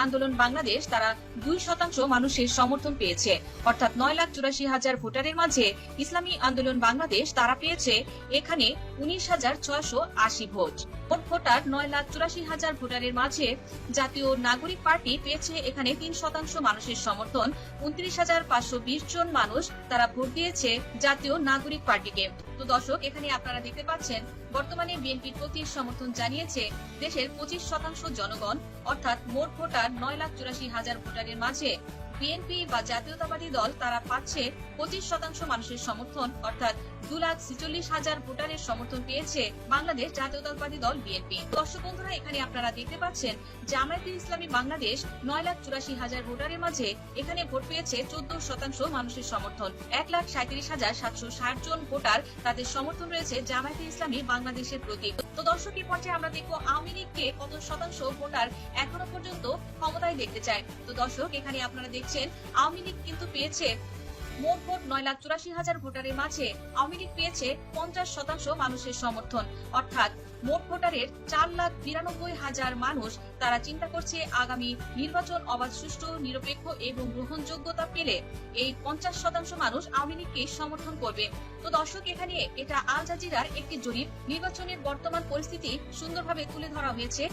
আন্দোলন বাংলাদেশ তারা 2% মানুষের সমর্থন পেয়েছে, অর্থাৎ 9,84,000 ভোটারের মাঝে ইসলামী আন্দোলন বাংলাদেশ তারা পেয়েছে এখানে 19,680 ভোট। মোট ভোটার 9,84,000 ভোটারের মাঝে জাতীয় নাগরিক পার্টি পেয়েছে এখানে 3% মানুষের সমর্থন। 29,520 জন মানুষ তারা ভোট দিয়েছে জাতীয় নাগরিক পার্টিকে। তো দর্শক, এখানে আপনারা দেখতে পাচ্ছেন বর্তমানে বিএনপির প্রতি সমর্থন জানিয়েছে দেশের 25% জনগণ, অর্থাৎ মোট ভোটার 9,84,000 ভোটারের মাঝে বিএনপি বা জাতীয়তাবাদী দল তারা পাচ্ছে 25% মানুষের সমর্থন, অর্থাৎ 2,46,000 ভোটারের সমর্থন পেয়েছে বাংলাদেশ জাতীয়তাবাদী দল বিএনপি। দর্শক বন্ধুরা, এখানে আপনারা দেখতে পাচ্ছেন জামায়াতে ইসলামী বাংলাদেশ 9,84,000 ভোটারের মাঝে এখানে ভোট পেয়েছে 14% মানুষের সমর্থন। 1,37,760 জন ভোটার তাদের সমর্থন রয়েছে জামায়াতে ইসলামী বাংলাদেশের প্রতি। তো দর্শক, এই পর্যায়ে আমরা দেখবো আওয়ামী লীগকে কত শতাংশ ভোটার এখনো পর্যন্ত ক্ষমতায় দেখতে চায়। তো দর্শক, এখানে আপনারা দেখছেন আওয়ামী লীগ কিন্তু পেয়েছে মোট ভোট 9,84,000 ভোটারের মাঝে আওয়ামী লীগ পেয়েছে 50% মানুষের সমর্থন, অর্থাৎ মোট ভোটারের 4,92,000 মানুষ তারা চিন্তা করছে আগামী নির্বাচন অবাধ, সুষ্ঠু, নিরপেক্ষ এবং গ্রহণযোগ্যতা পেলে এই 50% মানুষ আওয়ামী লীগকে সমর্থন করবে। তো দর্শক, এখানে এটা আল জাজিরার একটি জরিপ, নির্বাচনের বর্তমান পরিস্থিতি সুন্দরভাবে তুলে ধরা হয়েছে।